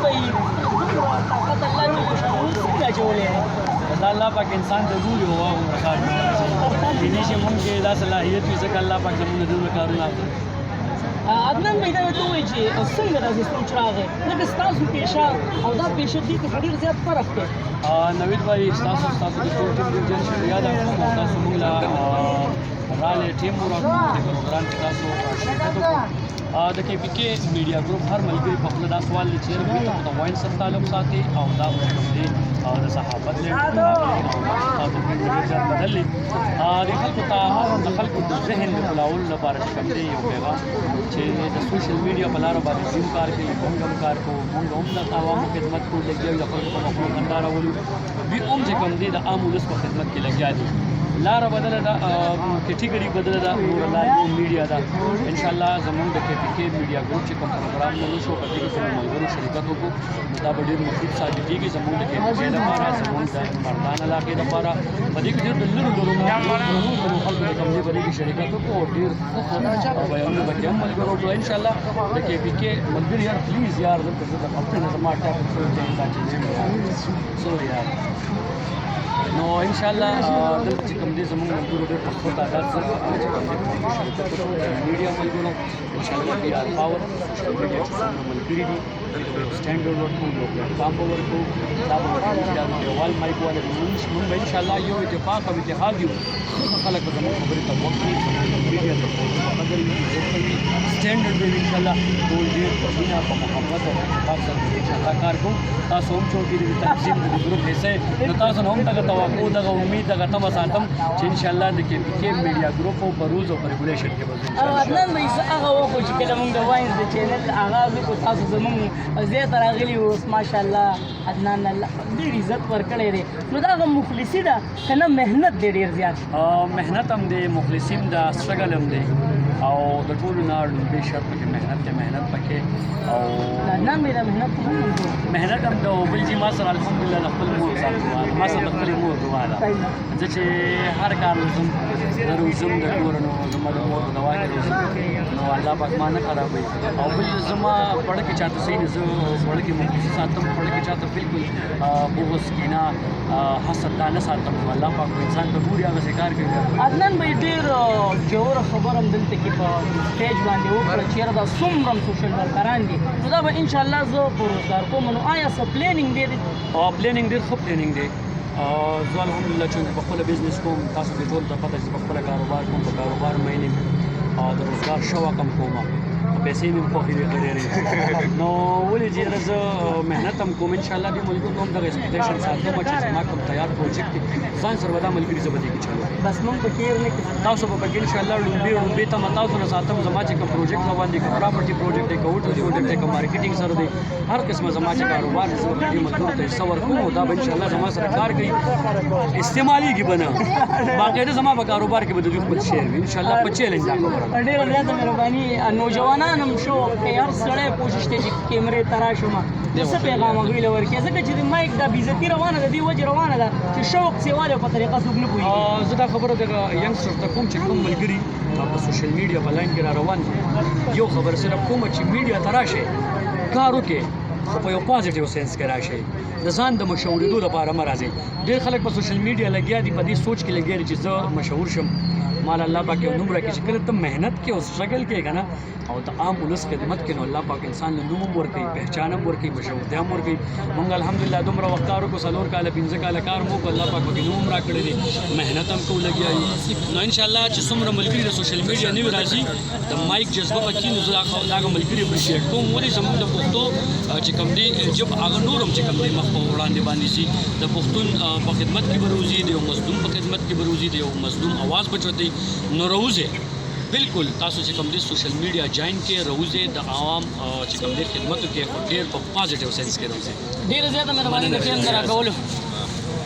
بھائی طاقت اللہ جل شانہ څنګه اچولی دی؟ دا الله پاک انسان ته ګوري او هغومره کار کوي. کېدای شي موږ کې دا صلاحیت وي ځکه الله پاک زموږ د دومره کارونه اخلي. عدنان بھائی دا ته وایي چې څنګه داسې سوچ راغی لکه ستاسو پیشه او دا پیشه دې کې ډېر زیات فرق دی. نوید بھائی ستاسو د ټول ټیم ډېر زیات شکریه ده کوم تاسو موږ له راغلی ټیم مو راکړو د پروګرام کې تاسو شرکت وکړو. د کې پی کې میډیا ګروپ هر ملګري په خپله دا سوال دی چې چېرې د واین سره تعلق ساتي او دا کوم دی د صحافت تاسو ډېر زیات بدل دي. د خلکو ته د خلکو د ذهن د خلاولو لپاره چې کوم دی یو پیغام چې د سوشل میډیا په لاره باندې زم کار کوي موږ هم کار کوو موږ هم د عوامو خدمت کوو لګیا یو د خلکو په مخلو خندا راولو دوی هم چې کوم دی د عام ولس په خدمت کې لګیا دي. لاره بدله ده کټیګري بدله ده نور لاره میډیا ده. انشاءالله زموږ د کې پی کې میډیا ګروپ چې کوم پروګرام نه شو په دې کې زموږ ملګرو شرکت وکړو دا به ډېر مفید ثابت کېږي زموږ د کې پی کې لپاره زموږ د مردان علاقې لپاره په دې کې ډېر د لرو لرو خلکو د کوم دې په دې کې شرکت وکړو او ډېر ښه بیانونه به کې هم ملګرو وکړو. انشاءالله د کې پی کې ملګري یار پلیز یار دلته زه د خپل نه زما ټاپک سوچ دا چې سوري یار نو انشاءالله دلته چې کوم دې زموږ ملګرو ډېر په ښه تعداد سره چې کوم دې شرکت وکړو میډیا ملګرو انشاءالله پی آر پاور سوشل میډیا چې څومره ملګري دي سټینډرډ ورکړو یو پلیټفارم به ورکړو دا به ورکړو دا نړیوال مایک والے موږ به انشاءالله یو اتفاق او اتحاد یو خلک به زموږ خبرې ته غوږ کړي میډیا ته خبرې وکړي سټینډرډ به انشاءالله ټول ډېر په مینه په محبت او اتفاق سره انشاءالله کار کوو. تاسو هم چونکې د تنظیم د ګروپ حصه نو تاسو هم دغه توقع دغه امید دغه تمه ساتم چې انشاءالله د کې پی کې میډیا ګروپ او په روز او په ریګولیشن کې به عدنان بھائی زه هغه وخت چې کله موږ د واینز د چینل آغاز وکړو تاسو زموږ زیات راغلي اوس ماشاءالله عدنان الله ډېر عزت ورکړی دی نو دا هغه مخلصي ده که نه محنت دی ډېر زیات محنت هم دی مخلصي هم ده سټرګل هم دی او د ټولو نه لومړی شرط پکې محنت دی محنت پکې او عدنان بھائی دا محنت هم محنت هم ده او بل چې ما سره الحمدلله د خپل مور سره ما سره د خپلې مور دعا ده زه چې هر کار وزم د روزم د کور نو زما د مور د دعا کې روزم نو الله پاک ما نه خرابوي او بل زما پړه کې چاته صحیح نه زه پړه کې مخلصي ساتم پړه کې چاته بالکل بغض کینه حسد دا نه ساتم الله پاک انسان ته ګوري هغسې کار کوي. عدنان بھائی ډېر ژوره خبره هم دلته کې په سټیج باندې وکړه چېرې دا څومره سوشل ورکران دي نو دا به انشاءالله زه په روزګار کوم نو آیا څه پلیننګ دی پلیننګ ډېر ښه پلیننګ دی. زه الحمدلله چونکې په خپله بزنس کوم تاسو دې ټول ته پته چې په خپله کاروبار کوم په کاروبار مینې د روزګار شوق هم کوم پیسې مې خوښې دي ډېرې نو ولې چې زه محنت هم کوم انشاءالله دې ملګرو هم دغه ایکسپیکټیشن ساتم چې زما کوم تیار پروجیکټ دی ځان سره به دا ملګري زه به دې کې چلوم بس موږ په کې نه تاسو به پکې انشاءالله لومبې تمه تاسو نه ساتم زما چې کوم پروجیکټ روان دي که پراپرټي پروجیکټ دی که هوټل پروجیکټ دی که مارکیټینګ سره دی هر قسمه زما چې کاروبار دی زه به دې ملګرو ته حصه ورکوم او دا به انشاءالله زما سره کار کوي استعمالېږي به نه باقاعده زما په کاروبار کې به د دوی خپل شیر وي انشاءالله په چیلنج دا خبره ډېره زیاته مهرباني نوجوانان هم شوق کوي هر سړی کوشش کوي چې کیمرې ته راشم نو څه پیغام هغوی له ورکړي ځکه چې د مایک دا بېعزتي روانه ده دې وجې روانه ده چې شوق سیوالې په طریقه څوک نه پوهېږي. زه دا خبره دغه ینګسټر ته کوم چې کوم ملګري په سوشل میډیا په لاین کې را روان دي یو خبره صرف کومه چې میډیا ته راشئ کار وکړئ خو په یو پازیټیو سینس کې راشئ د ځان د مشهورېدو لپاره مه راځئ. ډېر خلک په سوشل میډیا لګیا دي په دې سوچ کې لګیا دي چې زه مشهور شم مال الله پاک یو نوم راکړي چې کله ته محنت کې او سټرګل کې که نه او د عام ولس خدمت کې نو الله پاک انسان له نوم هم ورکوي پهچان هم ورکوي مشهورتیا هم ورکوي. موږ الحمدلله دومره وخت کار وکړو 4 کاله 5 کاله کار مو وکړو الله پاک پکې نوم هم راکړی دی محنت هم کوو لګیا یو نو انشاءالله چې څومره ملګري د سوشل میډیا نوي راځي د مایک جذبه پکې نو زه دغه ملګري اپریشیټ کوم ولې زموږ د پښتو چې کوم دی جب هغه نور هم چې کوم دی مخ په وړاندې باندې شي د پښتون په خدمت کې به روزي د یو مظلوم په خدمت کې به روزي د یو مظلوم اواز بچوتی نو روزه بالکل تاسو چې کوم دی سوشل میډیا جاین کې روزه د عوام چې کوم دی خدمت کې ډېر په پازیټیو سنس کې روزه ډېره زیاته مهرباني د ټیم نه راکولو